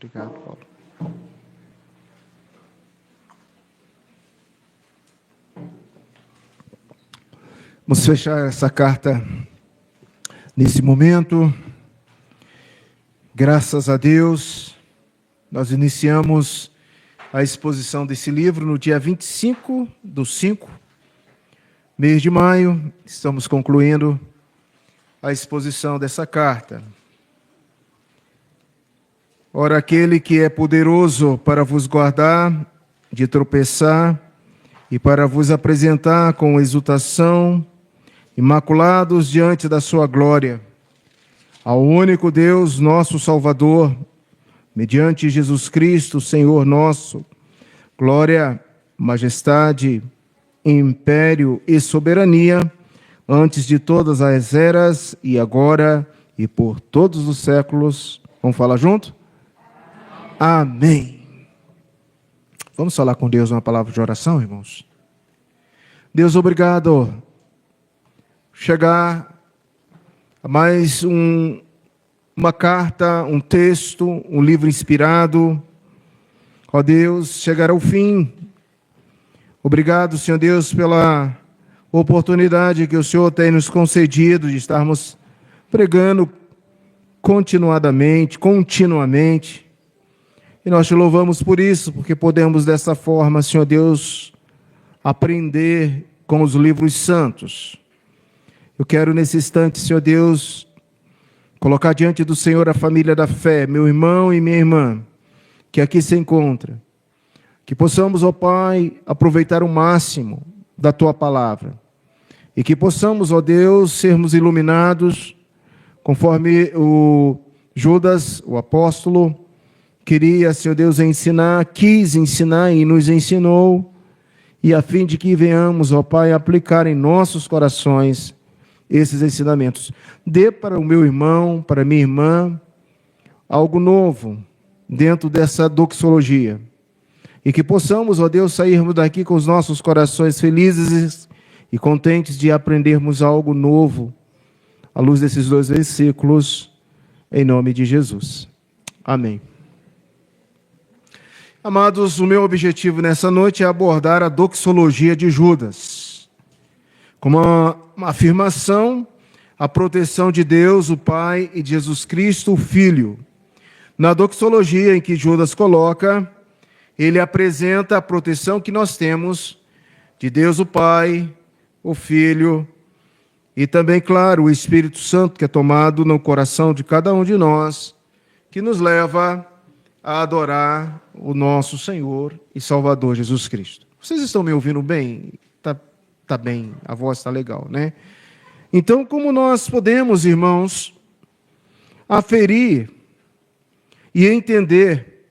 Obrigado, Paulo. Vamos fechar essa carta nesse momento. Graças a Deus, nós iniciamos a exposição desse livro no dia 25/5, mês de maio. Estamos concluindo a exposição dessa carta. Ora, aquele que é poderoso para vos guardar de tropeçar e para vos apresentar com exultação, imaculados diante da sua glória, ao único Deus, nosso Salvador, mediante Jesus Cristo, Senhor nosso, glória, majestade, império e soberania, antes de todas as eras, e agora e por todos os séculos. Vamos falar junto? Amém. Vamos falar com Deus uma palavra de oração, irmãos? Deus, obrigado. Chegar a mais uma carta, um texto, um livro inspirado. Ó Deus, chegar ao fim. Obrigado, Senhor Deus, pela oportunidade que o Senhor tem nos concedido de estarmos pregando continuamente. E nós te louvamos por isso, porque podemos dessa forma, Senhor Deus, aprender com os livros santos. Eu quero nesse instante, Senhor Deus, colocar diante do Senhor a família da fé, meu irmão e minha irmã, que aqui se encontra. Que possamos, ó Pai, aproveitar o máximo da Tua palavra. E que possamos, ó Deus, sermos iluminados, conforme o Judas, o apóstolo, queria, Senhor Deus, quis ensinar e nos ensinou, e a fim de que venhamos, ó Pai, aplicar em nossos corações esses ensinamentos. Dê para o meu irmão, para a minha irmã, algo novo dentro dessa doxologia. E que possamos, ó Deus, sairmos daqui com os nossos corações felizes e contentes de aprendermos algo novo à luz desses 2 versículos, em nome de Jesus. Amém. Amados, o meu objetivo nessa noite é abordar a doxologia de Judas, como uma afirmação, a proteção de Deus, o Pai, e de Jesus Cristo, o Filho. Na doxologia em que Judas coloca, ele apresenta a proteção que nós temos de Deus, o Pai, o Filho, e também, claro, o Espírito Santo, que é tomado no coração de cada um de nós, que nos leva a adorar o nosso Senhor e Salvador Jesus Cristo. Vocês estão me ouvindo bem? Tá bem, a voz está legal, né? Então, como nós podemos, irmãos, aferir e entender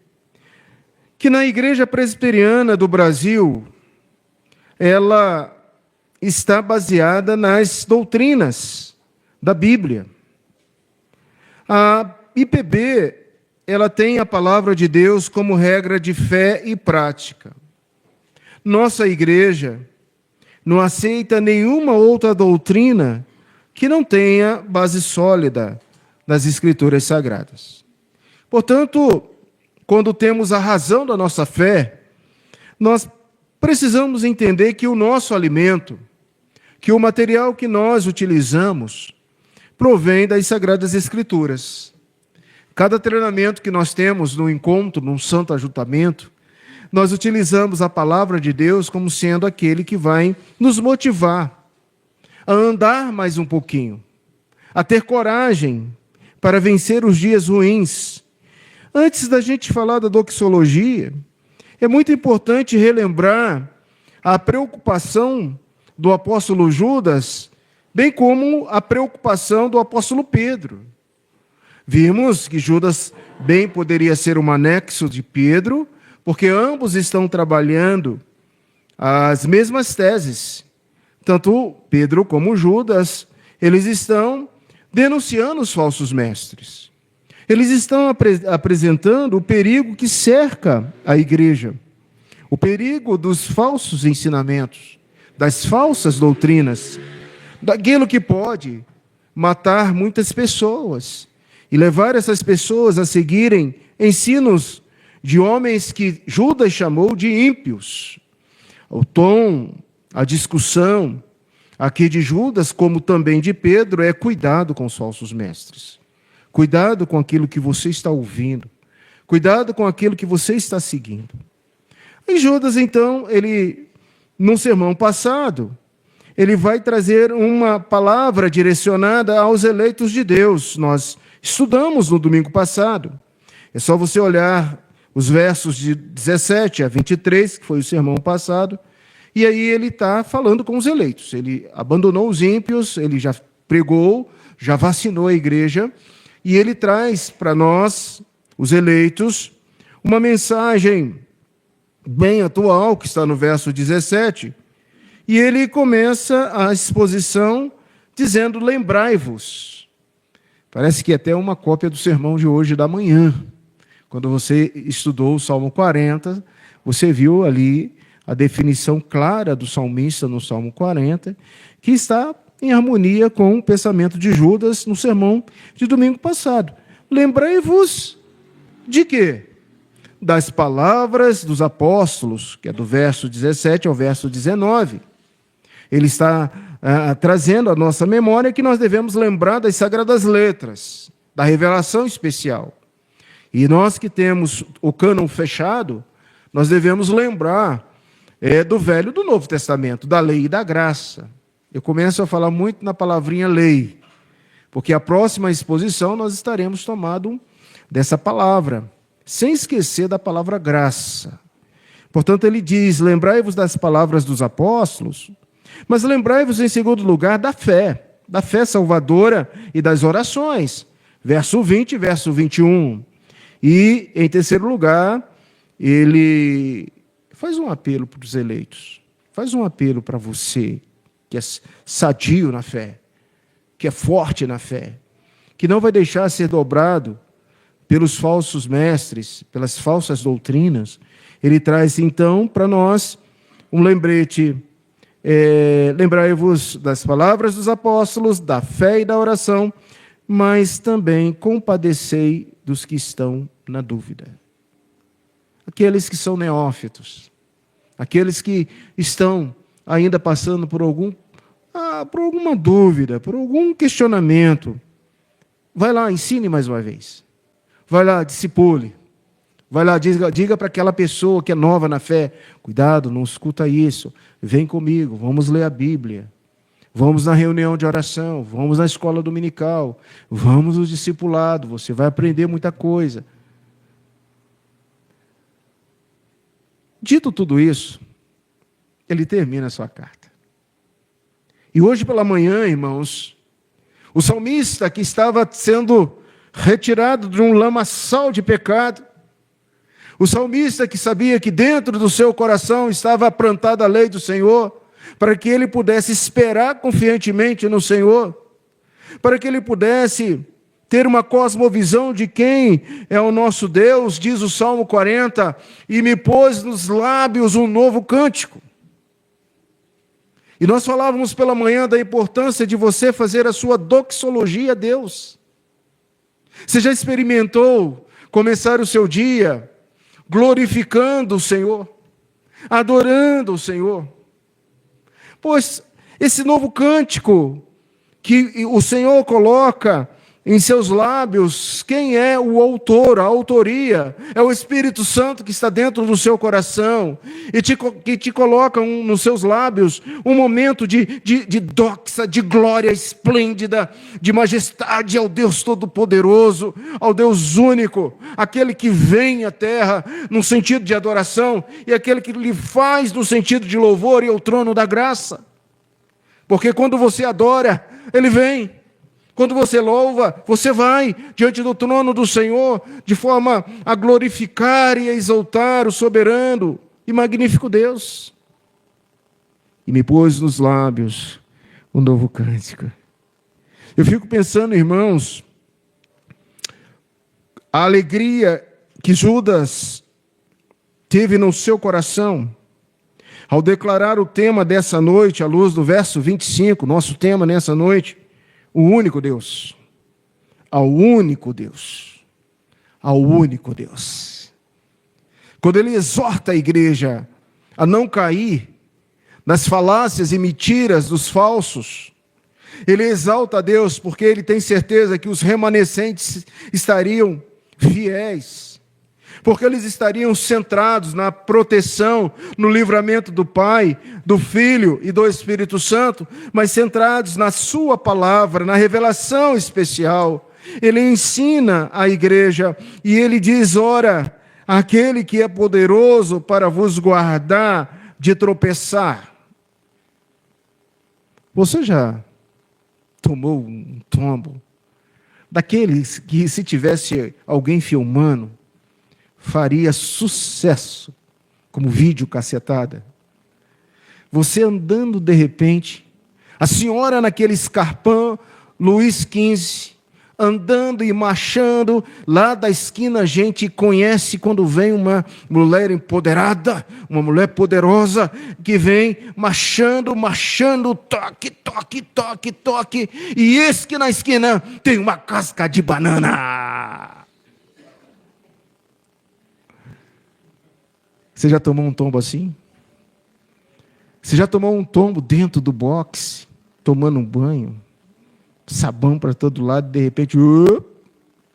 que na Igreja Presbiteriana do Brasil, ela está baseada nas doutrinas da Bíblia. A IPB, ela tem a palavra de Deus como regra de fé e prática. Nossa igreja não aceita nenhuma outra doutrina que não tenha base sólida nas Escrituras Sagradas. Portanto, quando temos a razão da nossa fé, nós precisamos entender que o nosso alimento, que o material que nós utilizamos, provém das Sagradas Escrituras. Cada treinamento que nós temos no encontro, num santo ajuntamento, nós utilizamos a palavra de Deus como sendo aquele que vai nos motivar a andar mais um pouquinho, a ter coragem para vencer os dias ruins. Antes da gente falar da doxologia, é muito importante relembrar a preocupação do apóstolo Judas, bem como a preocupação do apóstolo Pedro. Vimos que Judas bem poderia ser um anexo de Pedro, porque ambos estão trabalhando as mesmas teses. Tanto Pedro como Judas, eles estão denunciando os falsos mestres. Eles estão apresentando o perigo que cerca a igreja, o perigo dos falsos ensinamentos, das falsas doutrinas, daquilo que pode matar muitas pessoas e levar essas pessoas a seguirem ensinos de homens que Judas chamou de ímpios. O tom, a discussão aqui de Judas, como também de Pedro, é cuidado com os falsos mestres. Cuidado com aquilo que você está ouvindo. Cuidado com aquilo que você está seguindo. E Judas, então, no sermão passado, ele vai trazer uma palavra direcionada aos eleitos de Deus. Nós estudamos no domingo passado. É só você olhar os versos de 17 a 23, que foi o sermão passado, e aí ele está falando com os eleitos. Ele abandonou os ímpios, ele já pregou, já vacinou a igreja, e ele traz para nós, os eleitos, uma mensagem bem atual, que está no verso 17, e ele começa a exposição dizendo: lembrai-vos. Parece que é até uma cópia do sermão de hoje da manhã. Quando você estudou o Salmo 40, você viu ali a definição clara do salmista no Salmo 40, que está em harmonia com o pensamento de Judas no sermão de domingo passado. Lembrai-vos de quê? Das palavras dos apóstolos, que é do verso 17 ao verso 19. Ele está trazendo à nossa memória que nós devemos lembrar das sagradas letras, da revelação especial. E nós que temos o cânon fechado, nós devemos lembrar do Velho e do Novo Testamento, da lei e da graça. Eu começo a falar muito na palavrinha lei, porque a próxima exposição nós estaremos tomando dessa palavra, sem esquecer da palavra graça. Portanto, ele diz: lembrai-vos das palavras dos apóstolos, mas lembrai-vos, em segundo lugar, da fé salvadora e das orações. Verso 20 e verso 21. E, em terceiro lugar, ele faz um apelo para os eleitos. Faz um apelo para você, que é sadio na fé, que é forte na fé, que não vai deixar ser dobrado pelos falsos mestres, pelas falsas doutrinas. Ele traz, então, para nós um lembrete. Lembrai-vos das palavras dos apóstolos, da fé e da oração, mas também compadecei dos que estão na dúvida. Aqueles que são neófitos, aqueles que estão ainda passando por alguma dúvida, por algum questionamento. Vai lá, ensine mais uma vez. Vai lá, discipule. Vai lá, diga para aquela pessoa que é nova na fé: cuidado, não escuta isso. Vem comigo, vamos ler a Bíblia. Vamos na reunião de oração, vamos na escola dominical, vamos no discipulado, você vai aprender muita coisa. Dito tudo isso, ele termina a sua carta. E hoje pela manhã, irmãos, o salmista, que estava sendo retirado de um lamaçal de pecado, o salmista que sabia que dentro do seu coração estava plantada a lei do Senhor, para que ele pudesse esperar confiantemente no Senhor, para que ele pudesse ter uma cosmovisão de quem é o nosso Deus, diz o Salmo 40, e me pôs nos lábios um novo cântico. E nós falávamos pela manhã da importância de você fazer a sua doxologia a Deus. Você já experimentou começar o seu dia glorificando o Senhor, adorando o Senhor? Pois esse novo cântico que o Senhor coloca em seus lábios, quem é o autor, a autoria? É o Espírito Santo que está dentro do seu coração e que te coloca nos seus lábios um momento de doxa, de glória esplêndida, de majestade ao Deus Todo-Poderoso, ao Deus único, aquele que vem à terra no sentido de adoração e aquele que lhe faz no sentido de louvor e ao trono da graça. Porque quando você adora, Ele vem. Quando você louva, você vai diante do trono do Senhor, de forma a glorificar e a exaltar o soberano e magnífico Deus. E me pôs nos lábios um novo cântico. Eu fico pensando, irmãos, a alegria que Judas teve no seu coração, ao declarar o tema dessa noite, à luz do verso 25, nosso tema nessa noite: o único Deus, ao único Deus, ao único Deus. Quando ele exorta a igreja a não cair nas falácias e mentiras dos falsos, ele exalta a Deus porque ele tem certeza que os remanescentes estariam fiéis, porque eles estariam centrados na proteção, no livramento do Pai, do Filho e do Espírito Santo, mas centrados na sua palavra, na revelação especial. Ele ensina a igreja e ele diz: ora, aquele que é poderoso para vos guardar de tropeçar. Você já tomou um tombo daqueles que, se tivesse alguém filmando, faria sucesso como vídeo cacetada? Você andando de repente, a senhora naquele escarpão, Luís XV, andando e marchando, lá da esquina a gente conhece quando vem uma mulher empoderada, uma mulher poderosa, que vem marchando, toque, toque, toque, toque, e eis que na esquina tem uma casca de banana. Você já tomou um tombo assim? Você já tomou um tombo dentro do boxe, tomando um banho? Sabão para todo lado, de repente,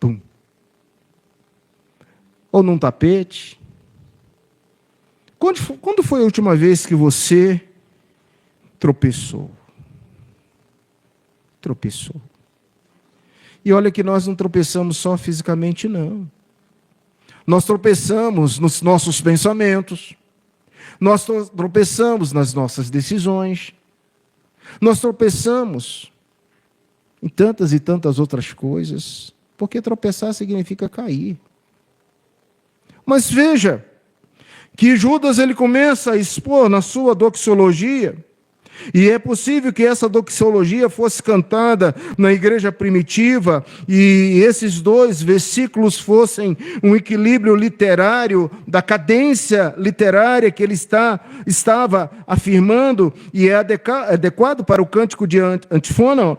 pum. Ou num tapete. Quando foi a última vez que você tropeçou? Tropeçou. E olha que nós não tropeçamos só fisicamente, não. Nós tropeçamos nos nossos pensamentos, nós tropeçamos nas nossas decisões, nós tropeçamos em tantas e tantas outras coisas, porque tropeçar significa cair. Mas veja que Judas ele começa a expor na sua doxologia, e é possível que essa doxologia fosse cantada na igreja primitiva, e esses dois versículos fossem um equilíbrio literário da cadência literária que ele estava afirmando, e é adequado para o cântico de antífona.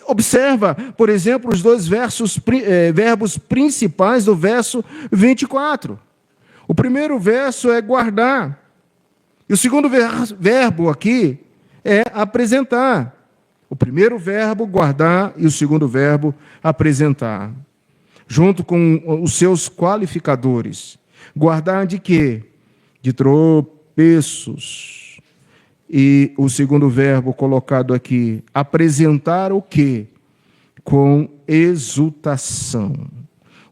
Observa, por exemplo, os dois verbos principais do verso 24. O primeiro verso é guardar, e o segundo verbo aqui é apresentar. O primeiro verbo, guardar, e o segundo verbo, apresentar. Junto com os seus qualificadores. Guardar de quê? De tropeços. E o segundo verbo colocado aqui, apresentar o quê? Com exultação.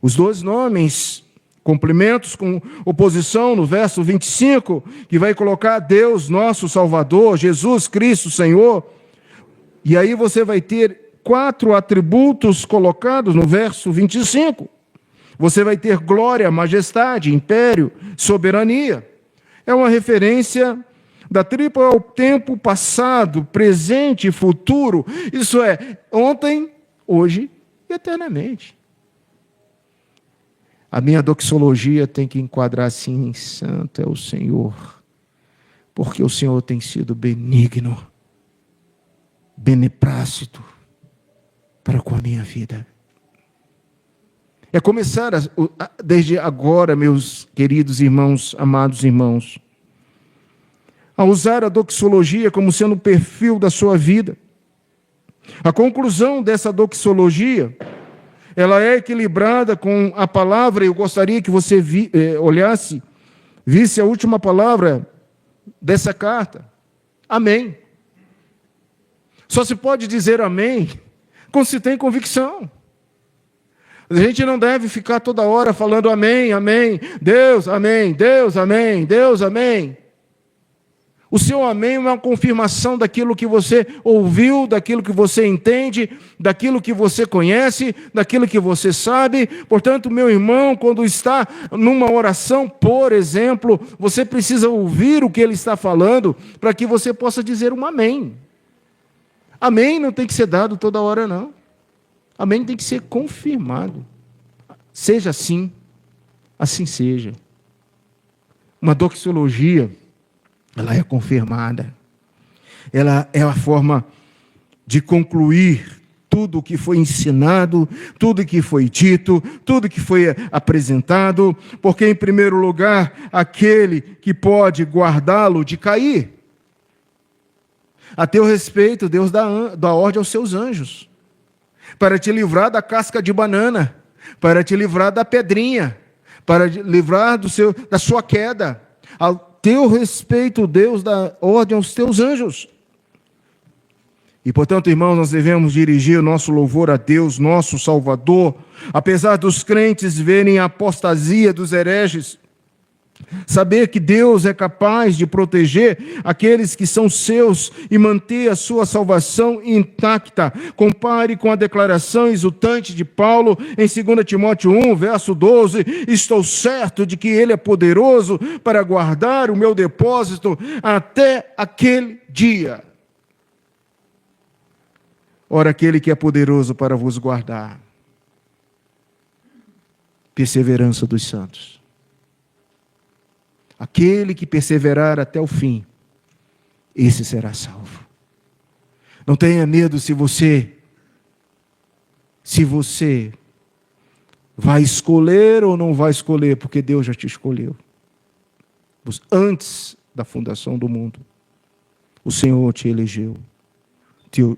Os dois nomes, complementos com oposição no verso 25, que vai colocar Deus nosso Salvador, Jesus Cristo Senhor. E aí você vai ter 4 atributos colocados no verso 25. Você vai ter glória, majestade, império, soberania. É uma referência da tripla ao tempo passado, presente e futuro. Isso é, ontem, hoje e eternamente. A minha doxologia tem que enquadrar assim: santo é o Senhor, porque o Senhor tem sido benigno, beneplácito para com a minha vida. É começar desde agora, meus queridos irmãos, amados irmãos, a usar a doxologia como sendo o perfil da sua vida. A conclusão dessa doxologia, ela é equilibrada com a palavra. Eu gostaria que você visse a última palavra dessa carta. Amém. Só se pode dizer amém quando se tem convicção. A gente não deve ficar toda hora falando amém, amém, Deus, amém, Deus, amém, Deus, amém. O seu amém é uma confirmação daquilo que você ouviu, daquilo que você entende, daquilo que você conhece, daquilo que você sabe. Portanto, meu irmão, quando está numa oração, por exemplo, você precisa ouvir o que ele está falando para que você possa dizer um amém. Amém não tem que ser dado toda hora, não. Amém tem que ser confirmado. Seja assim, assim seja. Uma doxologia, ela é confirmada. Ela é a forma de concluir tudo o que foi ensinado, tudo que foi dito, tudo que foi apresentado, porque, em primeiro lugar, aquele que pode guardá-lo de cair. A teu respeito, Deus dá ordem aos seus anjos, para te livrar da casca de banana, para te livrar da pedrinha, para te livrar da sua queda. Ao teu respeito, Deus dá ordem aos teus anjos. E, portanto, irmãos, nós devemos dirigir o nosso louvor a Deus, nosso Salvador, apesar dos crentes verem a apostasia dos hereges, saber que Deus é capaz de proteger aqueles que são seus e manter a sua salvação intacta. Compare com a declaração exultante de Paulo em 2 Timóteo 1, verso 12: estou certo de que Ele é poderoso para guardar o meu depósito até aquele dia. Ora, aquele que é poderoso para vos guardar. Perseverança dos santos. Aquele que perseverar até o fim, esse será salvo. Não tenha medo se você vai escolher ou não vai escolher, porque Deus já te escolheu. Antes da fundação do mundo, o Senhor te elegeu.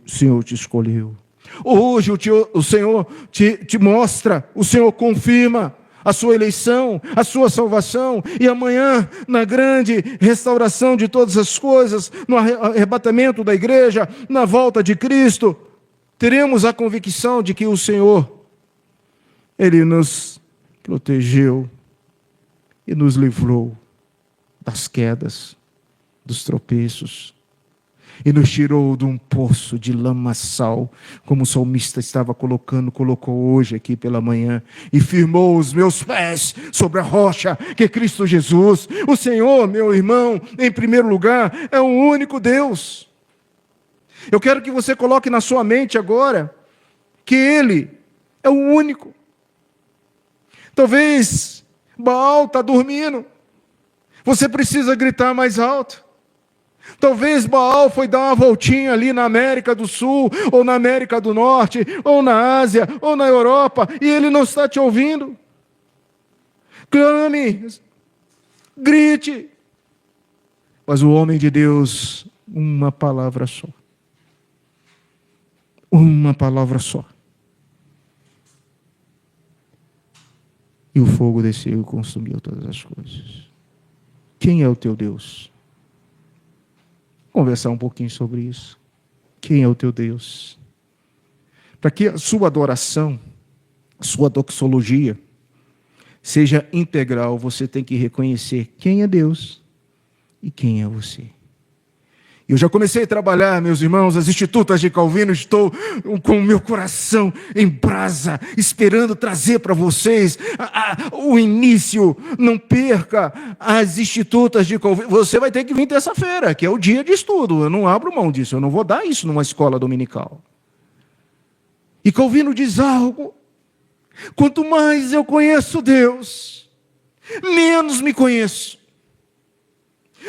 O Senhor te escolheu. Hoje o Senhor te mostra, o Senhor confirma a sua eleição, a sua salvação, e amanhã, na grande restauração de todas as coisas, no arrebatamento da igreja, na volta de Cristo, teremos a convicção de que o Senhor, Ele nos protegeu e nos livrou das quedas, dos tropeços, e nos tirou de um poço de lamaçal, como o salmista colocou hoje aqui pela manhã, e firmou os meus pés sobre a rocha, que é Cristo Jesus. O Senhor, meu irmão, em primeiro lugar, é o único Deus. Eu quero que você coloque na sua mente agora, que Ele é o único. Talvez Baal está dormindo, você precisa gritar mais alto. Talvez Baal foi dar uma voltinha ali na América do Sul, ou na América do Norte, ou na Ásia, ou na Europa, e ele não está te ouvindo. Clame, grite. Mas o homem de Deus, uma palavra só. Uma palavra só. E o fogo desceu e consumiu todas as coisas. Quem é o teu Deus? Conversar um pouquinho sobre isso. Quem é o teu Deus? Para que a sua adoração, a sua doxologia, seja integral, você tem que reconhecer quem é Deus e quem é você. Eu já comecei a trabalhar, meus irmãos, as institutas de Calvino, estou com o meu coração em brasa, esperando trazer para vocês o início. Não perca as institutas de Calvino. Você vai ter que vir terça-feira, que é o dia de estudo. Eu não abro mão disso, eu não vou dar isso numa escola dominical. E Calvino diz algo: quanto mais eu conheço Deus, menos me conheço.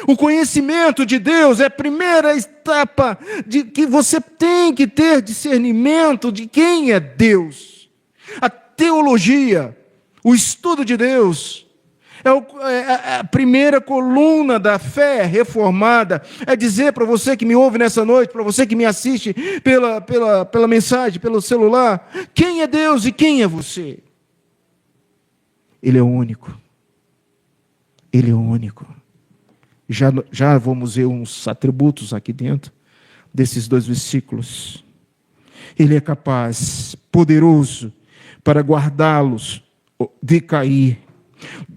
O conhecimento de Deus é a primeira etapa de que você tem que ter discernimento de quem é Deus. A teologia, o estudo de Deus, é a primeira coluna da fé reformada. É dizer para você que me ouve nessa noite, para você que me assiste pela mensagem, pelo celular, quem é Deus e quem é você. Ele é único. Ele é único. Já vamos ver uns atributos aqui dentro desses 2 versículos. Ele é capaz, poderoso, para guardá-los de cair.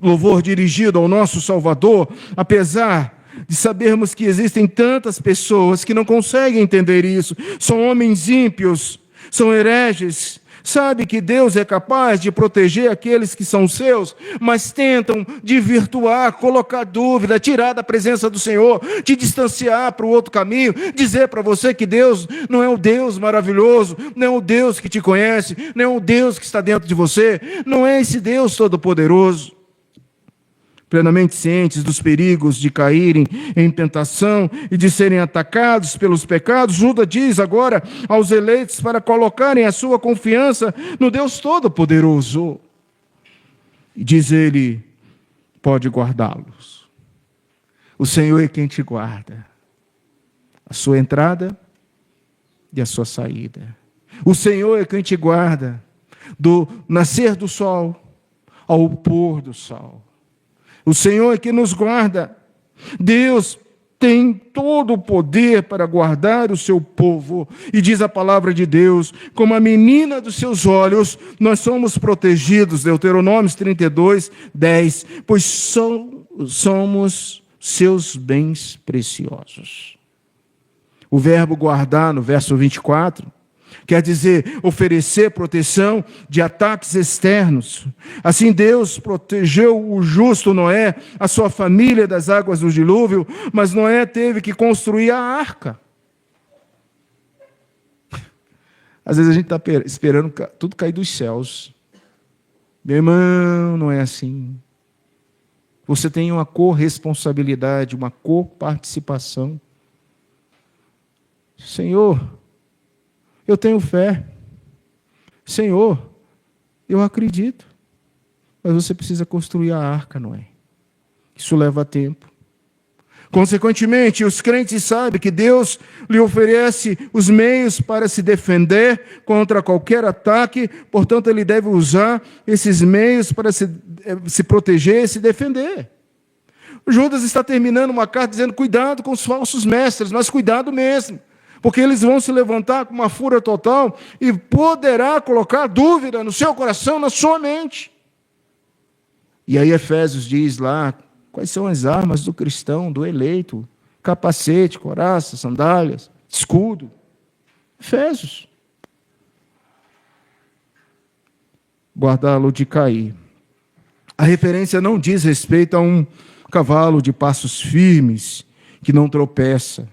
Louvor dirigido ao nosso Salvador, apesar de sabermos que existem tantas pessoas que não conseguem entender isso. São homens ímpios, são hereges. Sabe que Deus é capaz de proteger aqueles que são seus, mas tentam desvirtuar, colocar dúvida, tirar da presença do Senhor, te distanciar para o outro caminho, dizer para você que Deus não é o Deus maravilhoso, não é o Deus que te conhece, não é o Deus que está dentro de você, não é esse Deus todo-poderoso. Plenamente cientes dos perigos de caírem em tentação e de serem atacados pelos pecados, Judas diz agora aos eleitos para colocarem a sua confiança no Deus Todo-Poderoso. E diz ele, pode guardá-los. O Senhor é quem te guarda. A sua entrada e a sua saída. O Senhor é quem te guarda do nascer do sol ao pôr do sol. O Senhor é que nos guarda. Deus tem todo o poder para guardar o seu povo. E diz a palavra de Deus, como a menina dos seus olhos, nós somos protegidos. Deuteronômio 32, 10. Pois somos seus bens preciosos. O verbo guardar, no verso 24, quer dizer oferecer proteção de ataques externos. Assim Deus protegeu o justo Noé, a sua família das águas do dilúvio, mas Noé teve que construir a arca. Às vezes a gente está esperando tudo cair dos céus. Meu irmão, não é assim. Você tem uma corresponsabilidade, uma coparticipação. Senhor, eu tenho fé. Senhor, eu acredito. Mas você precisa construir a arca, não é? Isso leva tempo. Consequentemente, os crentes sabem que Deus lhe oferece os meios para se defender contra qualquer ataque, portanto, ele deve usar esses meios para se proteger e se defender. Judas está terminando uma carta dizendo, cuidado com os falsos mestres, mas cuidado mesmo. Porque eles vão se levantar com uma fúria total e poderá colocar dúvida no seu coração, na sua mente. E aí Efésios diz lá, quais são as armas do cristão, do eleito? Capacete, couraça, sandálias, escudo. Efésios. Guardá-lo de cair. A referência não diz respeito a um cavalo de passos firmes, que não tropeça.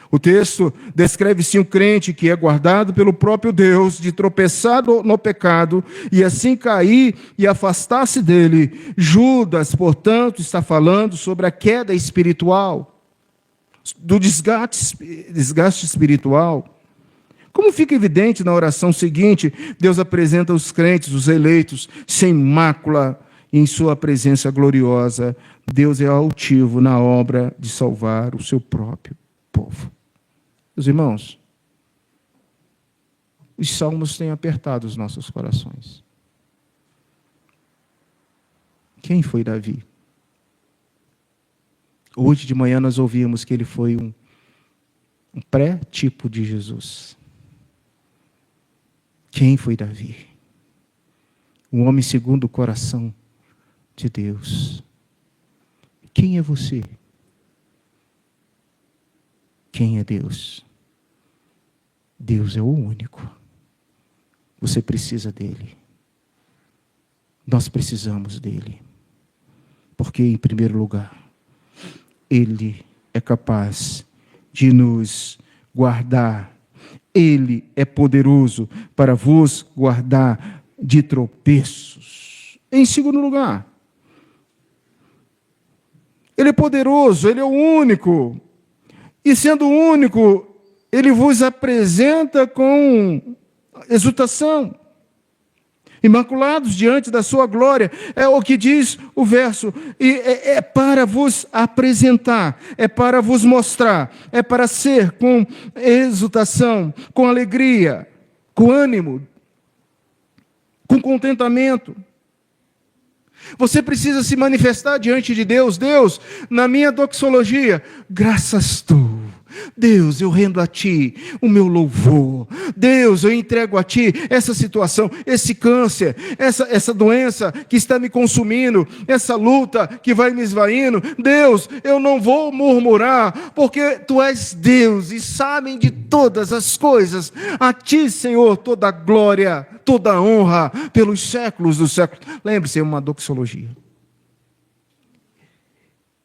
O texto descreve sim o crente que é guardado pelo próprio Deus de tropeçar no pecado e assim cair e afastar-se dele. Judas, portanto, está falando sobre a queda espiritual, do desgaste espiritual. Como fica evidente na oração seguinte, Deus apresenta os crentes, os eleitos, sem mácula, em sua presença gloriosa. Deus é altivo na obra de salvar o seu próprio povo. Meus irmãos, os salmos têm apertado os nossos corações. Quem foi Davi? Hoje de manhã nós ouvimos que ele foi um pré-tipo de Jesus. Quem foi Davi? Um homem segundo o coração de Deus. Quem é você? Quem é Deus? Deus é o único. Você precisa dele. Nós precisamos dele. Porque, em primeiro lugar, ele é capaz de nos guardar. Ele é poderoso para vos guardar de tropeços. Em segundo lugar, ele é poderoso, ele é o único. E sendo o único, ele vos apresenta com exultação. Imaculados diante da sua glória, é o que diz o verso, e é para vos apresentar, é para vos mostrar, é para ser com exultação, com alegria, com ânimo, com contentamento. Você precisa se manifestar diante de Deus. Deus, na minha doxologia, graças tu. Deus, eu rendo a Ti o meu louvor. Deus, eu entrego a Ti essa situação, esse câncer, essa doença que está me consumindo, essa luta que vai me esvaindo. Deus, eu não vou murmurar, porque Tu és Deus e sabem de todas as coisas. A Ti, Senhor, toda a glória, toda a honra pelos séculos dos séculos. Lembre-se, é uma doxologia.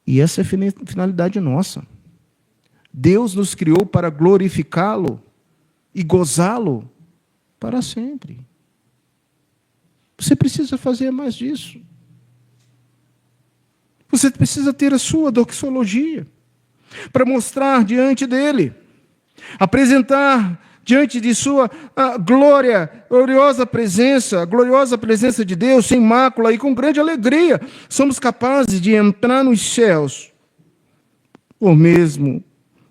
E essa é a finalidade nossa. Deus nos criou para glorificá-lo e gozá-lo para sempre. Você precisa fazer mais disso. Você precisa ter a sua doxologia para mostrar diante dele, apresentar diante de sua gloriosa presença, a gloriosa presença de Deus, sem mácula e com grande alegria. Somos capazes de entrar nos céus, ou mesmo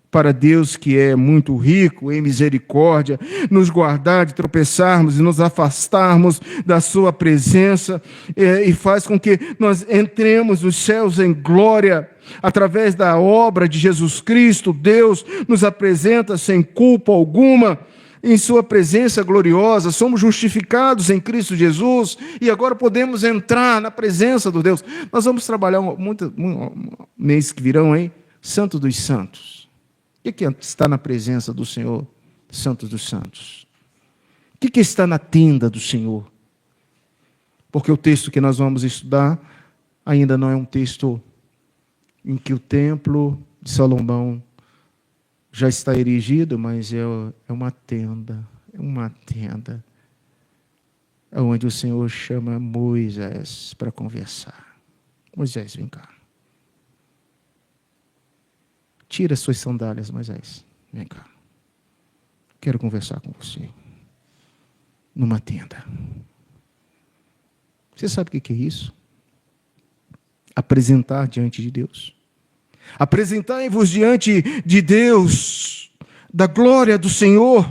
para Deus, que é muito rico em misericórdia, nos guardar de tropeçarmos e nos afastarmos da sua presença, e faz com que nós entremos nos céus em glória, através da obra de Jesus Cristo. Deus nos apresenta sem culpa alguma, em sua presença gloriosa, somos justificados em Cristo Jesus, e agora podemos entrar na presença do Deus. Nós vamos trabalhar muito mês que virão, hein? Santo dos Santos. O que está na presença do Senhor, Santo dos Santos? O que está na tenda do Senhor? Porque o texto que nós vamos estudar ainda não é um texto em que o templo de Salomão já está erigido, mas é uma tenda, onde o Senhor chama Moisés para conversar. Moisés, vem cá. Tira suas sandálias, Moisés. Vem cá. Quero conversar com você. Numa tenda. Você sabe o que é isso? Apresentar diante de Deus. Apresentai-vos diante de Deus, da glória do Senhor.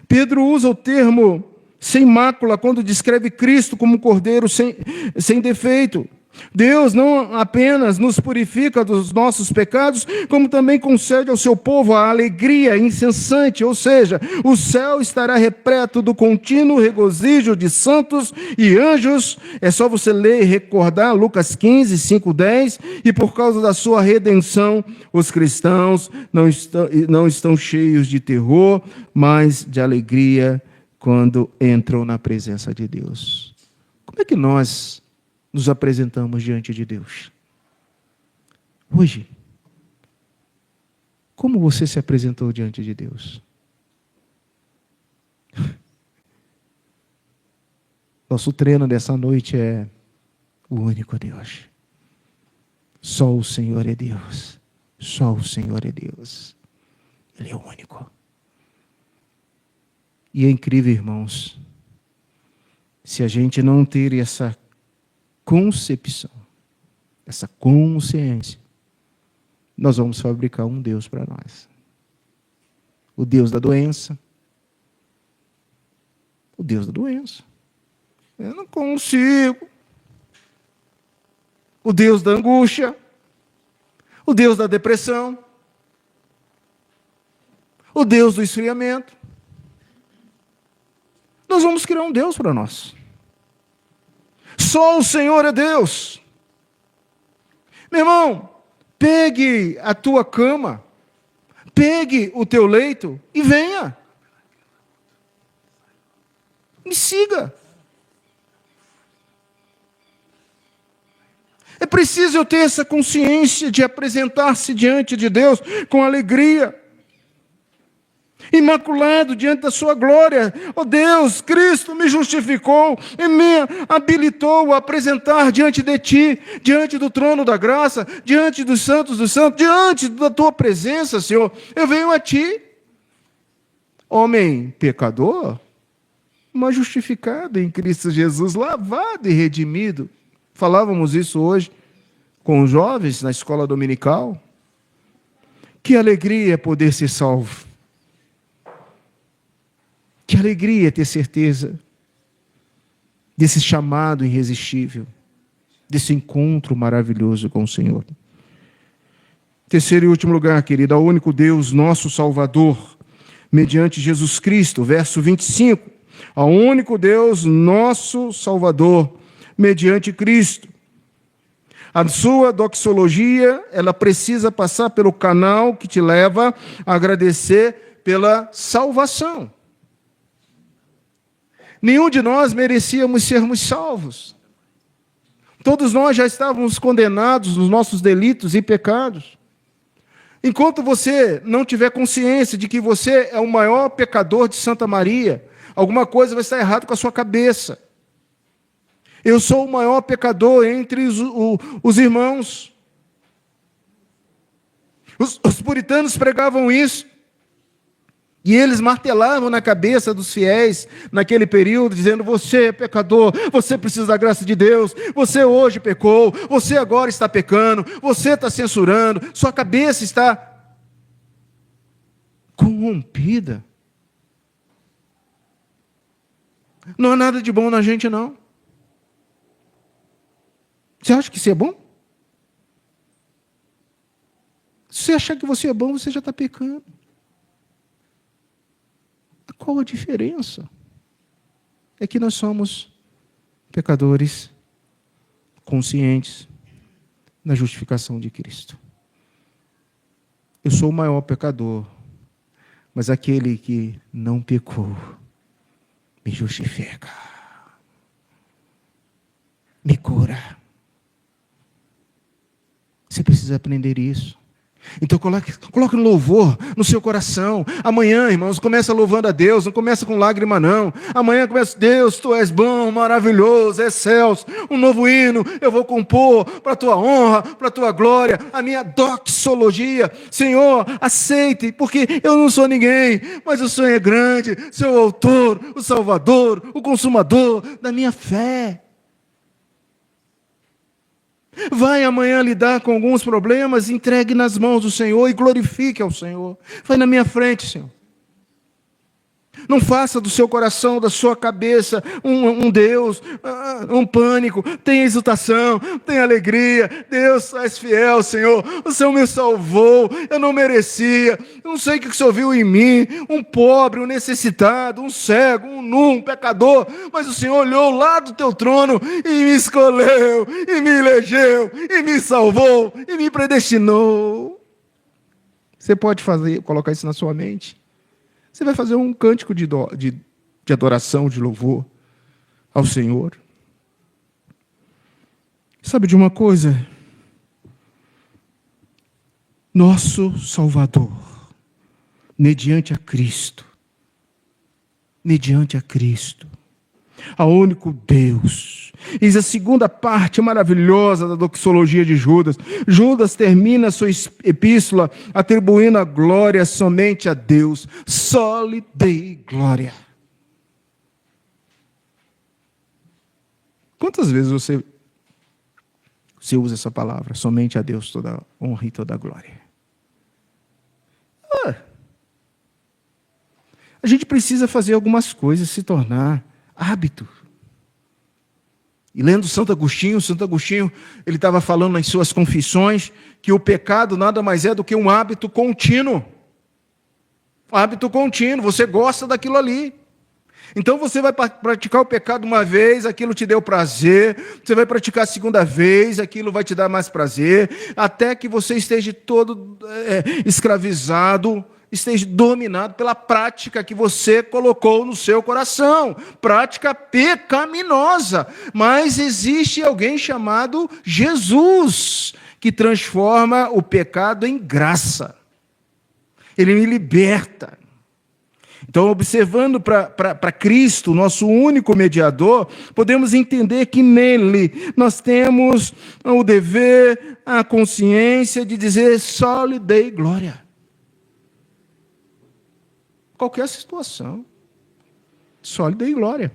Pedro usa o termo sem mácula quando descreve Cristo como um cordeiro sem defeito. Deus não apenas nos purifica dos nossos pecados, como também concede ao seu povo a alegria incessante, ou seja, o céu estará repleto do contínuo regozijo de santos e anjos. É só você ler e recordar Lucas 15, 5, 10, e por causa da sua redenção, os cristãos não estão cheios de terror, mas de alegria quando entram na presença de Deus. Como é que nós nos apresentamos diante de Deus? Hoje, como você se apresentou diante de Deus? Nosso treino dessa noite é o único Deus. Só o Senhor é Deus. Só o Senhor é Deus. Ele é o único. E é incrível, irmãos, se a gente não ter essa concepção, essa consciência, nós vamos fabricar um Deus para nós. O Deus da doença. O Deus da doença. Eu não consigo. O Deus da angústia. O Deus da depressão. O Deus do esfriamento. Nós vamos criar um Deus para nós. Só o Senhor é Deus. Meu irmão, pegue a tua cama, pegue o teu leito e venha. Me siga. É preciso eu ter essa consciência de apresentar-se diante de Deus com alegria, imaculado diante da sua glória. Oh Deus, Cristo me justificou e me habilitou a apresentar diante de Ti, diante do trono da graça, diante dos santos, diante da Tua presença, Senhor. Eu venho a Ti, homem pecador, mas justificado em Cristo Jesus, lavado e redimido. Falávamos isso hoje com os jovens na escola dominical. Que alegria poder ser salvo. Que alegria ter certeza desse chamado irresistível, desse encontro maravilhoso com o Senhor. Terceiro e último lugar, querido, ao único Deus, nosso Salvador, mediante Jesus Cristo, verso 25. Ao único Deus, nosso Salvador, mediante Cristo. A sua doxologia, ela precisa passar pelo canal que te leva a agradecer pela salvação. Nenhum de nós merecíamos sermos salvos. Todos nós já estávamos condenados nos nossos delitos e pecados. Enquanto você não tiver consciência de que você é o maior pecador de Santa Maria, alguma coisa vai estar errada com a sua cabeça. Eu sou o maior pecador entre os irmãos. Os puritanos pregavam isso. E eles martelavam na cabeça dos fiéis, naquele período, dizendo: você é pecador, você precisa da graça de Deus, você hoje pecou, você agora está pecando, você está censurando, sua cabeça está corrompida. Não há nada de bom na gente, não. Você acha que isso é bom? Se você achar que você é bom, você já está pecando. Qual a diferença? É que nós somos pecadores conscientes na justificação de Cristo. Eu sou o maior pecador, mas aquele que não pecou me justifica, me cura. Você precisa aprender isso. Então coloque no louvor no seu coração. Amanhã, irmãos, começa louvando a Deus, não começa com lágrima, não. Amanhã começa: Deus, Tu és bom, maravilhoso, excelso. Um novo hino eu vou compor para a Tua honra, para a Tua glória, a minha doxologia. Senhor, aceite, porque eu não sou ninguém, mas o Senhor é grande, Senhor é o autor, o salvador, o consumador da minha fé. Vai amanhã lidar com alguns problemas, entregue nas mãos do Senhor e glorifique ao Senhor. Vai na minha frente, Senhor. Não faça do seu coração, da sua cabeça, um Deus, um pânico. Tenha exultação, tenha alegria. Deus, és fiel, Senhor. O Senhor me salvou, eu não merecia. Eu não sei o que o Senhor viu em mim. Um pobre, um necessitado, um cego, um nu, um pecador. Mas o Senhor olhou lá do teu trono e me escolheu, e me elegeu, e me salvou, e me predestinou. Você pode colocar isso na sua mente? Você vai fazer um cântico de adoração, de louvor ao Senhor. Sabe de uma coisa? Nosso Salvador, mediante a Cristo, ao único Deus. Eis a segunda parte maravilhosa da doxologia de Judas. Judas termina sua epístola atribuindo a glória somente a Deus. Só lhe dei glória. Quantas vezes você usa essa palavra? Somente a Deus toda honra e toda glória. A gente precisa fazer algumas coisas se tornar hábito. E lendo Santo Agostinho, ele estava falando nas suas confissões que o pecado nada mais é do que um hábito contínuo. Um hábito contínuo, você gosta daquilo ali. Então você vai praticar o pecado uma vez, aquilo te deu prazer, você vai praticar a segunda vez, aquilo vai te dar mais prazer, até que você esteja todo escravizado, esteja dominado pela prática que você colocou no seu coração, prática pecaminosa. Mas existe alguém chamado Jesus, que transforma o pecado em graça. Ele me liberta. Então, observando para Cristo, nosso único mediador, podemos entender que nele nós temos o dever, a consciência de dizer: só lhe dei glória. Qualquer situação, só lhe dei glória.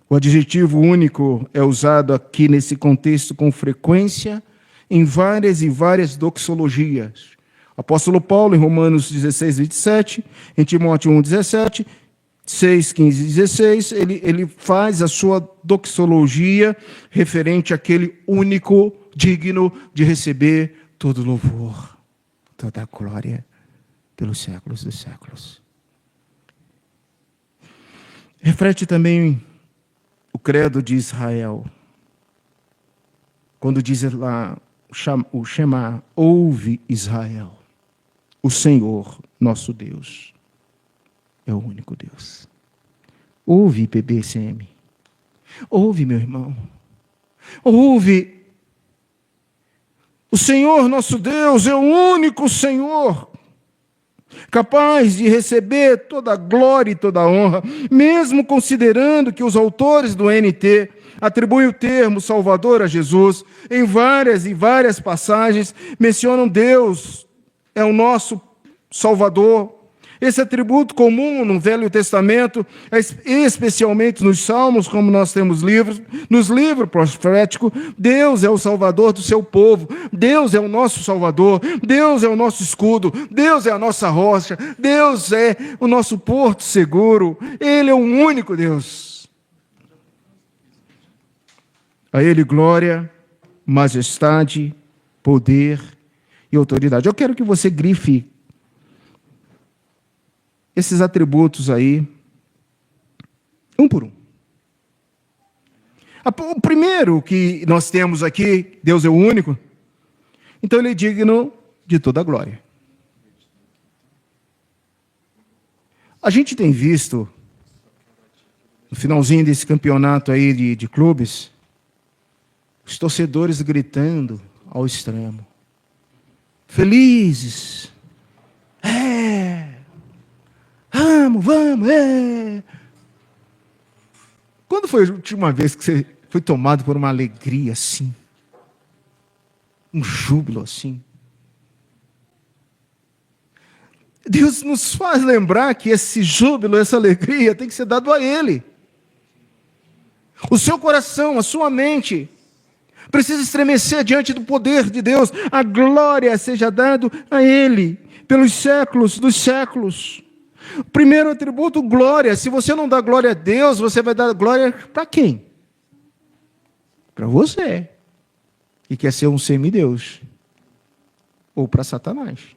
O adjetivo único é usado aqui nesse contexto com frequência em várias e várias doxologias. O apóstolo Paulo, em Romanos 16, 27, em Timóteo 1, 17, 6, 15 e 16, ele faz a sua doxologia referente àquele único digno de receber todo louvor, toda glória, pelos séculos dos séculos. Reflete também o credo de Israel, quando diz lá o Shema: ouve Israel, o Senhor nosso Deus é o único Deus. Ouve, PBCM, ouve, meu irmão, ouve. O Senhor nosso Deus é o único Senhor. capaz de receber toda a glória e toda a honra, mesmo considerando que os autores do NT atribuem o termo Salvador a Jesus, em várias e várias passagens mencionam Deus é o nosso Salvador. Esse atributo comum no Velho Testamento, especialmente nos Salmos, como nós temos nos livros proféticos, Deus é o Salvador do seu povo, Deus é o nosso Salvador, Deus é o nosso escudo, Deus é a nossa rocha, Deus é o nosso porto seguro, Ele é o único Deus. A Ele glória, majestade, poder e autoridade. Eu quero que você grife esses atributos aí, um por um. O primeiro que nós temos aqui, Deus é o único, então Ele é digno de toda a glória. A gente tem visto, no finalzinho desse campeonato aí de clubes, os torcedores gritando ao extremo, felizes, vamos, Quando foi a última vez que você foi tomado por uma alegria assim? Um júbilo assim? Deus nos faz lembrar que esse júbilo, essa alegria tem que ser dado a Ele. O seu coração, a sua mente precisa estremecer diante do poder de Deus. A glória seja dada a Ele pelos séculos dos séculos. Primeiro atributo, glória. Se você não dá glória a Deus, você vai dar glória para quem? Para você, que quer ser um semideus. Ou para Satanás.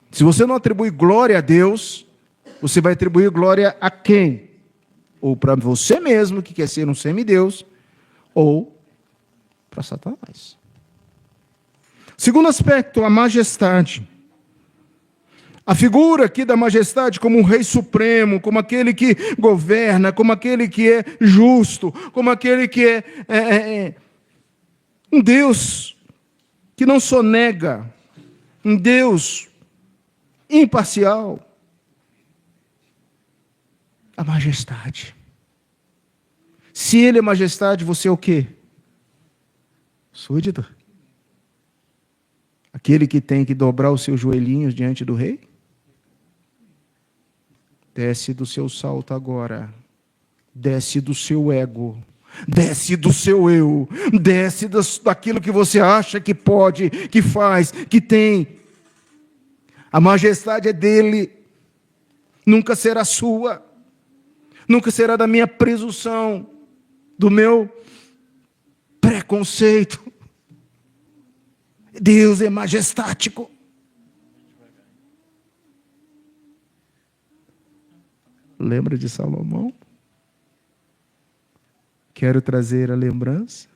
Se você não atribui glória a Deus, você vai atribuir glória a quem? Ou para você mesmo, que quer ser um semideus, ou para Satanás. Segundo aspecto, a majestade. A figura aqui da majestade como um rei supremo, como aquele que governa, como aquele que é justo, como aquele que é um Deus que não sonega, um Deus imparcial. A majestade. Se Ele é majestade, você é o quê? Súdito. Aquele que tem que dobrar os seus joelhinhos diante do rei? Desce do seu salto agora. Desce do seu ego. Desce do seu eu. Desce daquilo que você acha que pode, que faz, que tem. A majestade é dele. Nunca será sua. Nunca será da minha presunção, do meu preconceito. Deus é majestático. Lembra de Salomão? Quero trazer a lembrança,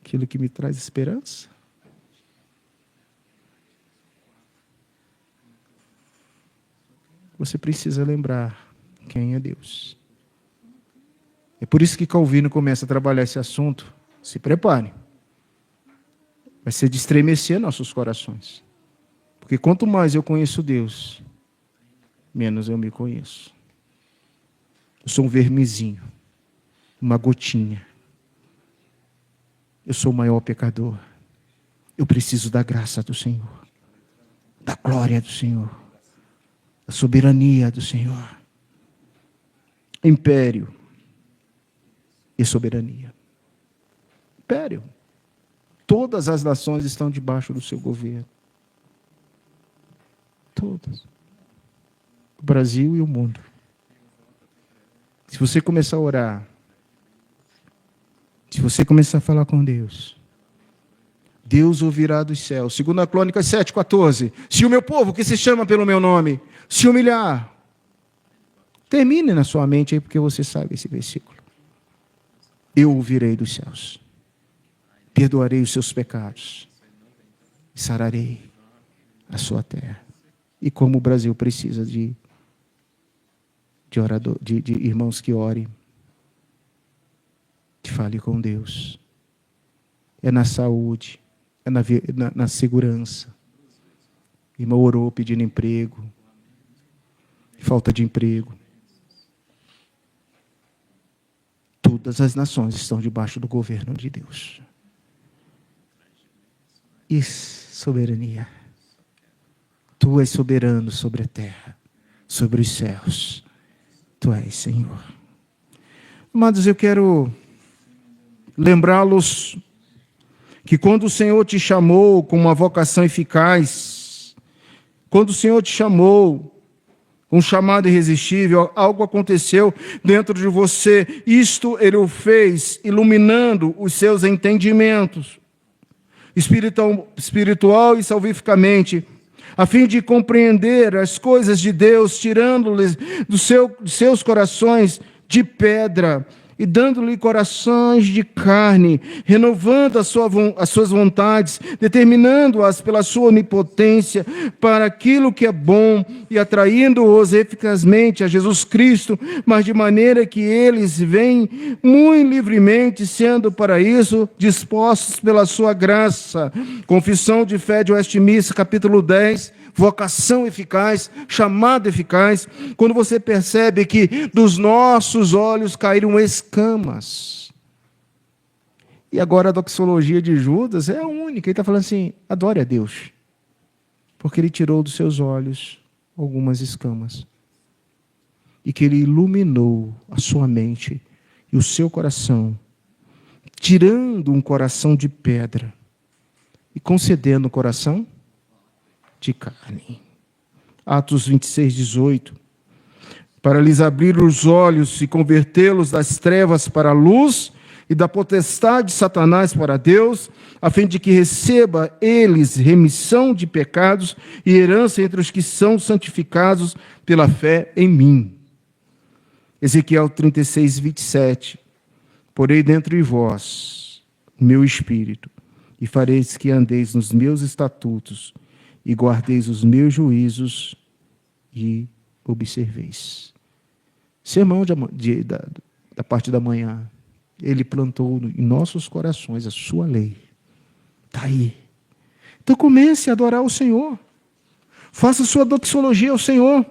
aquilo que me traz esperança. Você precisa lembrar quem é Deus. É por isso que Calvino começa a trabalhar esse assunto. Se prepare. Vai ser de estremecer nossos corações. Porque quanto mais eu conheço Deus, menos eu me conheço. Eu sou um vermezinho, uma gotinha. Eu sou o maior pecador. Eu preciso da graça do Senhor, da glória do Senhor, da soberania do Senhor. Império e soberania. Império. Todas as nações estão debaixo do seu governo. Todas. O Brasil e o mundo. Se você começar a orar, se você começar a falar com Deus, Deus ouvirá dos céus. Segundo a Crônicas 7:14. Se o meu povo, que se chama pelo meu nome, se humilhar. Termine na sua mente aí, porque você sabe esse versículo. Eu ouvirei dos céus. Perdoarei os seus pecados. E sararei a sua terra. E como o Brasil precisa de irmãos que orem, que falem com Deus. É na saúde, é na segurança, Irmão orou pedindo emprego, falta de emprego. Todas as nações estão debaixo do governo de Deus. E soberania. Tu és soberano sobre a terra, sobre os céus. Tu és, Senhor. Amados, eu quero lembrá-los que quando o Senhor te chamou com uma vocação eficaz, quando o Senhor te chamou um chamado irresistível, algo aconteceu dentro de você. Isto Ele o fez iluminando os seus entendimentos, espiritual e salvificamente, a fim de compreender as coisas de Deus, tirando-lhes dos seus corações de pedra e dando-lhe corações de carne, renovando as suas vontades, determinando-as pela sua onipotência para aquilo que é bom e atraindo-os eficazmente a Jesus Cristo, mas de maneira que eles vêm muito livremente, sendo para isso dispostos pela sua graça. Confissão de Fé de Westminster, capítulo 10, vocação eficaz, chamado eficaz, quando você percebe que dos nossos olhos caíram escamas. E agora a doxologia de Judas é a única. Ele está falando assim: adore a Deus, porque Ele tirou dos seus olhos algumas escamas, e que Ele iluminou a sua mente e o seu coração, tirando um coração de pedra e concedendo um coração de carne. Atos 26, 18. Para lhes abrir os olhos e convertê-los das trevas para a luz e da potestade de Satanás para Deus, a fim de que receba eles remissão de pecados e herança entre os que são santificados pela fé em mim. Ezequiel 36, 27. Porei dentro de vós o meu espírito, e fareis que andeis nos meus estatutos, e guardeis os meus juízos, e observeis. Sermão da parte da manhã. Ele plantou em nossos corações a sua lei. Está aí. Então comece a adorar o Senhor. Faça sua doxologia ao Senhor.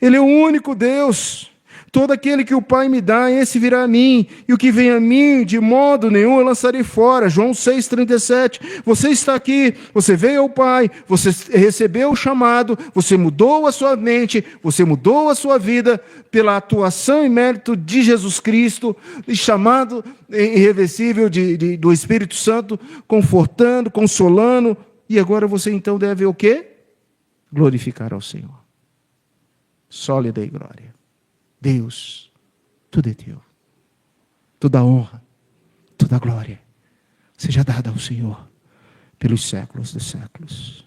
Ele é o único Deus. Todo aquele que o Pai me dá, esse virá a mim, e o que vem a mim, de modo nenhum eu lançarei fora. João 6,37. Você está aqui, você veio ao Pai, você recebeu o chamado, você mudou a sua mente, você mudou a sua vida pela atuação e mérito de Jesus Cristo, e chamado irreversível do Espírito Santo, confortando, consolando, e agora você então deve o quê? Glorificar ao Senhor. Só lhe dei glória. Deus, tudo é teu. Toda a honra, toda a glória seja dada ao Senhor pelos séculos dos séculos.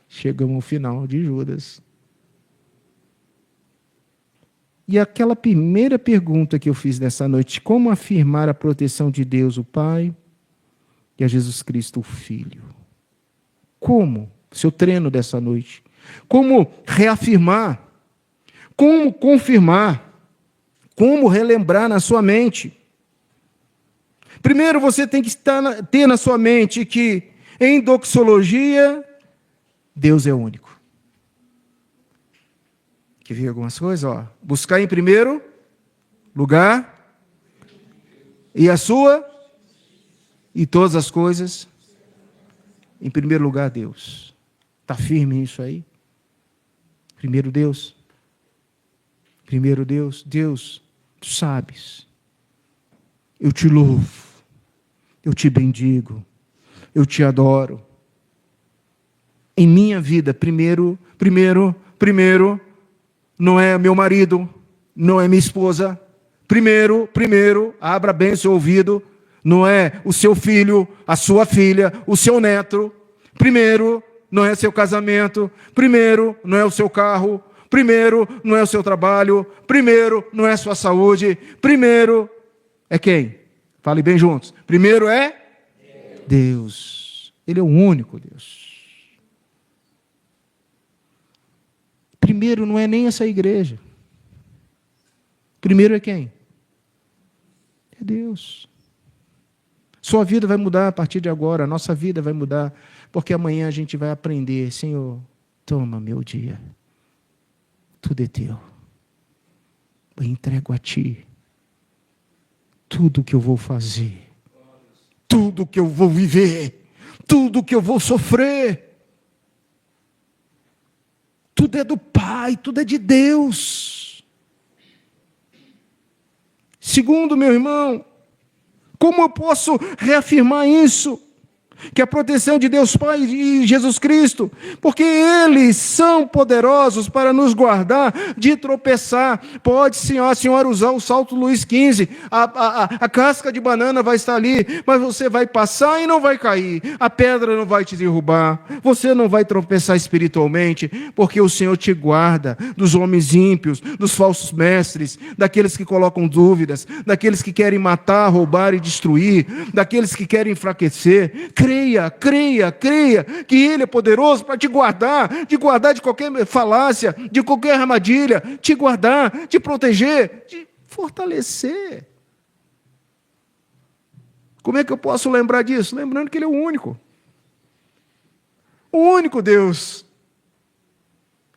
Chegamos ao final de Judas. E aquela primeira pergunta que eu fiz nessa noite: como afirmar a proteção de Deus, o Pai, e a Jesus Cristo, o Filho? Como? Seu treino dessa noite. Como reafirmar? Como confirmar? Como relembrar na sua mente? Primeiro você tem que ter na sua mente que em doxologia Deus é único. Quer ver algumas coisas? Buscar em primeiro lugar e a sua e todas as coisas em primeiro lugar Deus. Está firme isso aí? Primeiro Deus. Primeiro Deus. Deus, tu sabes. Eu te louvo. Eu te bendigo. Eu te adoro. Em minha vida, primeiro, não é meu marido, não é minha esposa. Primeiro, abra bem o seu ouvido, não é o seu filho, a sua filha, o seu neto. Primeiro, não é seu casamento. Primeiro, não é o seu carro. Primeiro, não é o seu trabalho. Primeiro, não é a sua saúde. Primeiro, é quem? Fale bem juntos. Primeiro é Deus. Ele é o único Deus. Primeiro não é nem essa igreja. Primeiro é quem? É Deus. Sua vida vai mudar a partir de agora, a nossa vida vai mudar, porque amanhã a gente vai aprender, Senhor, toma meu dia, tudo é teu, eu entrego a Ti, tudo que eu vou fazer, tudo que eu vou viver, tudo que eu vou sofrer, tudo é do Pai, tudo é de Deus. Segundo, meu irmão, como eu posso reafirmar isso? Que a proteção de Deus Pai e Jesus Cristo, porque eles são poderosos para nos guardar de tropeçar. Pode, a senhora usar o Salmo Luís 15, a casca de banana vai estar ali, mas você vai passar e não vai cair, a pedra não vai te derrubar, você não vai tropeçar espiritualmente, porque o Senhor te guarda dos homens ímpios, dos falsos mestres, daqueles que colocam dúvidas, daqueles que querem matar, roubar e destruir, daqueles que querem enfraquecer. Creia que Ele é poderoso para te guardar de qualquer falácia, de qualquer armadilha, te guardar, te proteger, te fortalecer. Como é que eu posso lembrar disso? Lembrando que Ele é o único Deus.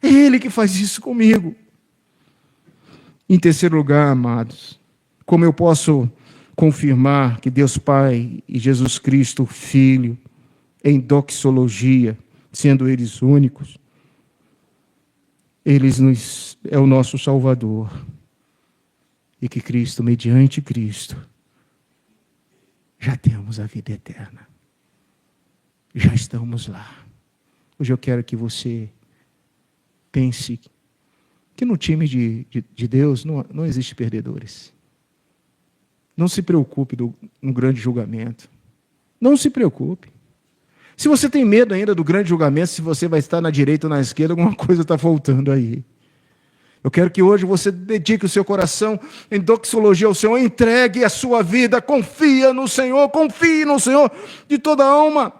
É Ele que faz isso comigo. Em terceiro lugar, amados, como eu posso confirmar que Deus Pai e Jesus Cristo, Filho, em doxologia, sendo eles únicos, é o nosso Salvador. E que Cristo, mediante Cristo, já temos a vida eterna. Já estamos lá. Hoje eu quero que você pense que no time de Deus não existe perdedores. Não se preocupe no grande julgamento. Não se preocupe. Se você tem medo ainda do grande julgamento, se você vai estar na direita ou na esquerda, alguma coisa está faltando aí. Eu quero que hoje você dedique o seu coração em doxologia ao Senhor, entregue a sua vida, confie no Senhor de toda a alma,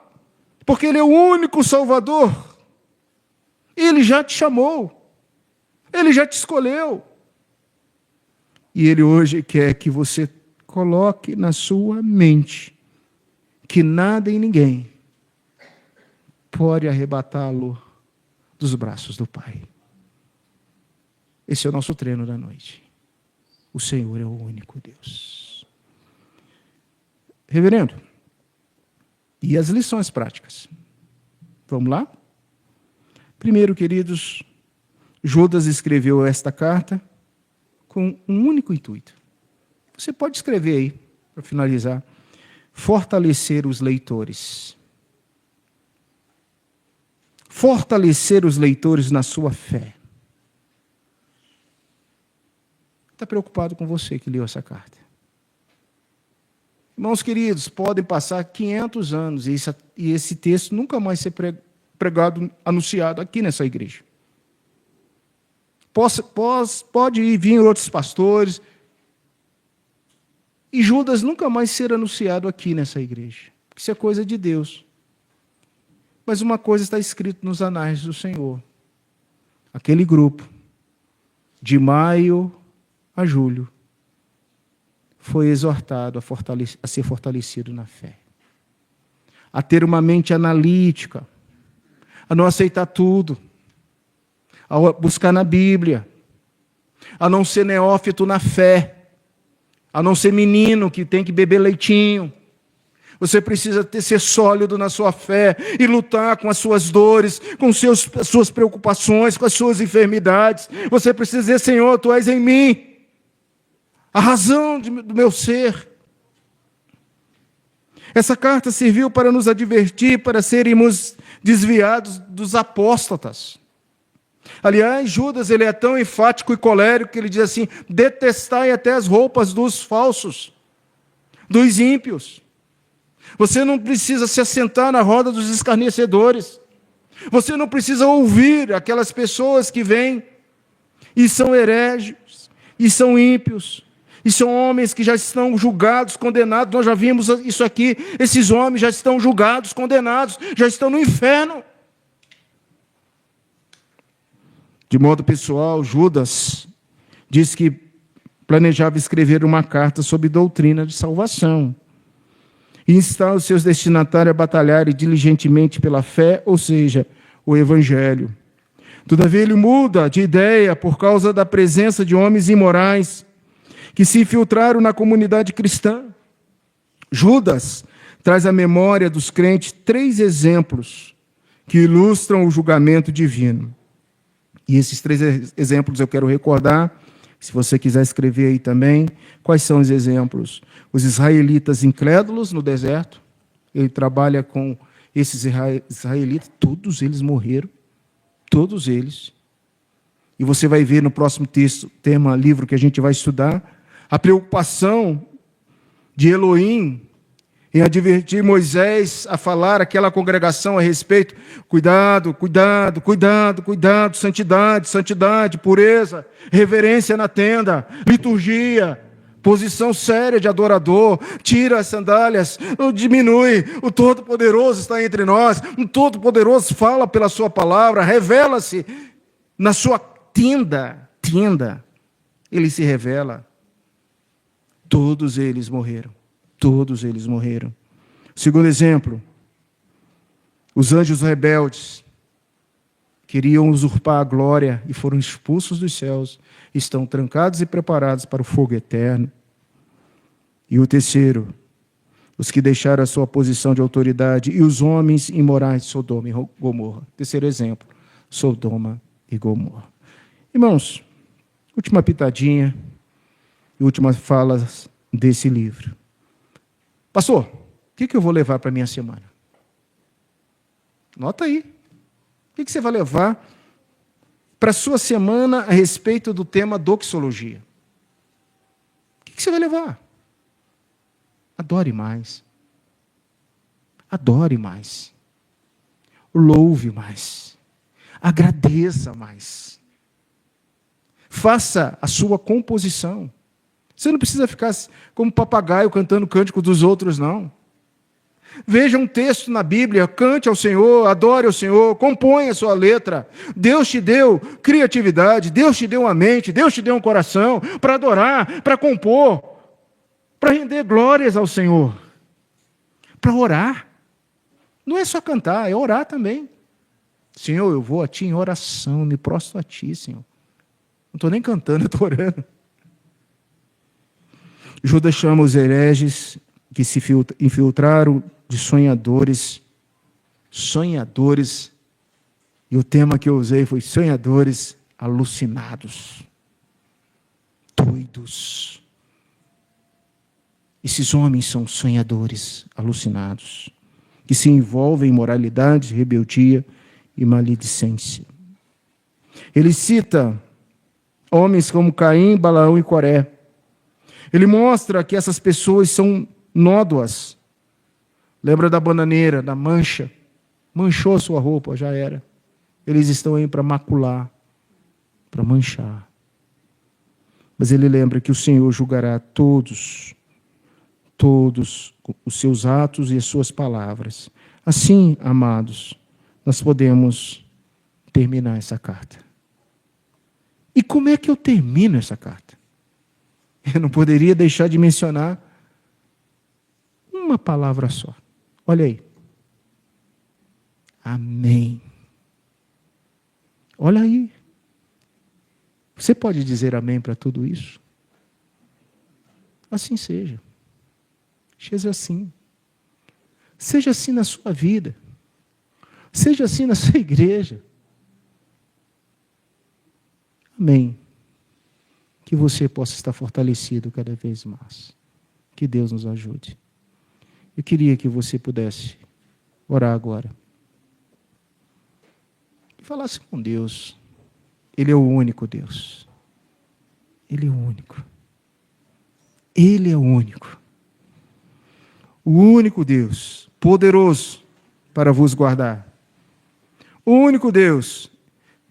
porque Ele é o único Salvador. Ele já te chamou, Ele já te escolheu. E Ele hoje quer que você coloque na sua mente que nada e ninguém pode arrebatá-lo dos braços do Pai. Esse é o nosso treino da noite. O Senhor é o único Deus. Reverendo, e as lições práticas? Vamos lá? Primeiro, queridos, Judas escreveu esta carta com um único intuito. Você pode escrever aí, para finalizar. Fortalecer os leitores. Fortalecer os leitores na sua fé. Está preocupado com você que leu essa carta. Irmãos queridos, podem passar 500 anos e esse texto nunca mais ser pregado, anunciado aqui nessa igreja. Pode vir outros pastores, e Judas nunca mais ser anunciado aqui nessa igreja. Isso é coisa de Deus. Mas uma coisa está escrita nos anais do Senhor. Aquele grupo, de maio a julho, foi exortado a ser fortalecido na fé. A ter uma mente analítica, a não aceitar tudo, a buscar na Bíblia, a não ser neófito na fé, a não ser menino que tem que beber leitinho. Você precisa ser sólido na sua fé e lutar com as suas dores, com as suas preocupações, com as suas enfermidades. Você precisa dizer, Senhor, Tu és em mim, a razão do meu ser. Essa carta serviu para nos advertir, para sermos desviados dos apóstatas. Aliás, Judas, ele é tão enfático e colérico que ele diz assim: detestai até as roupas dos falsos, dos ímpios. Você não precisa se assentar na roda dos escarnecedores. Você não precisa ouvir aquelas pessoas que vêm e são hereges, e são ímpios, e são homens que já estão julgados, condenados. Nós já vimos isso aqui. Esses homens já estão julgados, condenados, já estão no inferno. De modo pessoal, Judas diz que planejava escrever uma carta sobre doutrina de salvação. e instala os seus destinatários a batalharem diligentemente pela fé, ou seja, o Evangelho. Todavia, ele muda de ideia por causa da presença de homens imorais que se infiltraram na comunidade cristã. Judas traz à memória dos crentes 3 exemplos que ilustram o julgamento divino. E esses 3 exemplos eu quero recordar, se você quiser escrever aí também. Quais são os exemplos? Os israelitas incrédulos no deserto. Ele trabalha com esses israelitas, todos eles morreram. Todos eles. E você vai ver no próximo livro que a gente vai estudar, a preocupação de Elohim em advertir Moisés a falar àquela congregação a respeito. Cuidado, cuidado, cuidado, cuidado, santidade, santidade, pureza, reverência na tenda, liturgia, posição séria de adorador, tira as sandálias, diminui, o Todo-Poderoso está entre nós, o Todo-Poderoso fala pela sua palavra, revela-se na sua tenda, ele se revela. Todos eles morreram. Todos eles morreram. Segundo exemplo, os anjos rebeldes queriam usurpar a glória e foram expulsos dos céus, estão trancados e preparados para o fogo eterno. E o terceiro, os que deixaram a sua posição de autoridade e os homens imorais de Sodoma e Gomorra. Terceiro exemplo, Sodoma e Gomorra. Irmãos, última pitadinha e últimas falas desse livro. Pastor, o que eu vou levar para a minha semana? Nota aí. O que você vai levar para a sua semana a respeito do tema doxologia? O que você vai levar? Adore mais. Adore mais. Louve mais. Agradeça mais. Faça a sua composição. Você não precisa ficar como papagaio cantando cântico dos outros, não. Veja um texto na Bíblia, cante ao Senhor, adore ao Senhor, componha a sua letra. Deus te deu criatividade, Deus te deu uma mente, Deus te deu um coração para adorar, para compor, para render glórias ao Senhor, para orar. Não é só cantar, é orar também. Senhor, eu vou a Ti em oração, me prostro a Ti, Senhor. Não estou nem cantando, eu estou orando. Judas chama os hereges que se infiltraram de sonhadores, e o tema que eu usei foi sonhadores alucinados, doidos. Esses homens são sonhadores alucinados, que se envolvem em imoralidade, rebeldia e maledicência. Ele cita homens como Caim, Balaão e Coré. Ele mostra que essas pessoas são nódoas. Lembra da bananeira, da mancha? Manchou a sua roupa, já era. Eles estão aí para macular, para manchar. Mas ele lembra que o Senhor julgará todos os seus atos e as suas palavras. Assim, amados, nós podemos terminar essa carta. E como é que eu termino essa carta? Eu não poderia deixar de mencionar uma palavra só. Olha aí. Amém. Olha aí. Você pode dizer amém para tudo isso? Assim seja. Seja assim. Seja assim na sua vida. Seja assim na sua igreja. Amém. Que você possa estar fortalecido cada vez mais. Que Deus nos ajude. Eu queria que você pudesse orar agora. E falasse com Deus. Ele é o único Deus. Ele é o único. Ele é o único. O único Deus, poderoso para vos guardar. O único Deus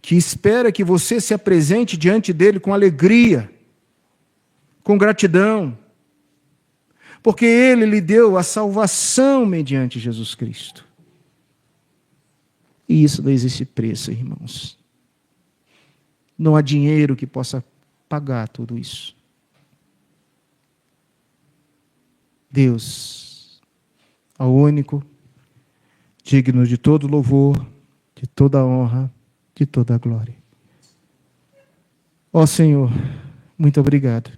que espera que você se apresente diante dele com alegria, com gratidão, porque ele lhe deu a salvação mediante Jesus Cristo. E isso não existe preço, irmãos. Não há dinheiro que possa pagar tudo isso. Deus ao único, digno de todo louvor, de toda honra, de toda glória. Ó Senhor, muito obrigado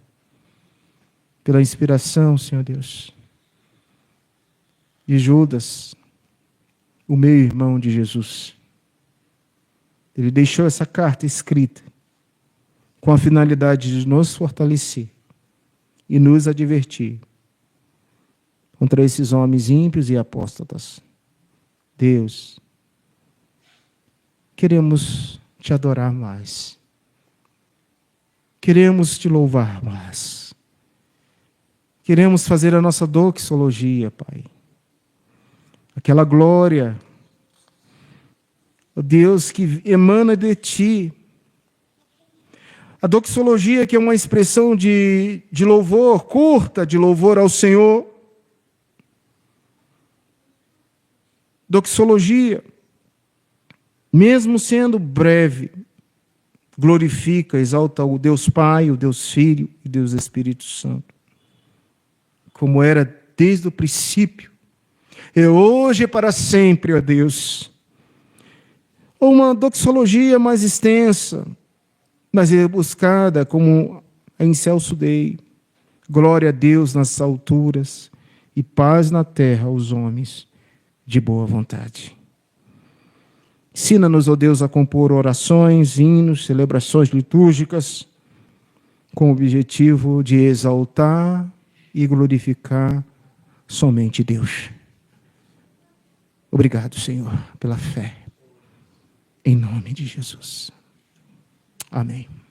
pela inspiração, Senhor Deus, de Judas, o meio-irmão de Jesus. Ele deixou essa carta escrita com a finalidade de nos fortalecer e nos advertir contra esses homens ímpios e apóstatas. Deus, queremos te adorar mais. Queremos te louvar mais. Queremos fazer a nossa doxologia, Pai. Aquela glória, ó Deus, que emana de Ti. A doxologia, que é uma expressão de louvor, curta de louvor ao Senhor. Doxologia, mesmo sendo breve, glorifica, exalta o Deus Pai, o Deus Filho e Deus Espírito Santo, como era desde o princípio, e hoje e para sempre, ó Deus. Ou uma doxologia mais extensa, mas é buscada como a Incelso Dei, glória a Deus nas alturas e paz na terra aos homens de boa vontade. Ensina-nos, ó Deus, a compor orações, hinos, celebrações litúrgicas, com o objetivo de exaltar e glorificar somente Deus. Obrigado, Senhor, pela fé. Em nome de Jesus. Amém.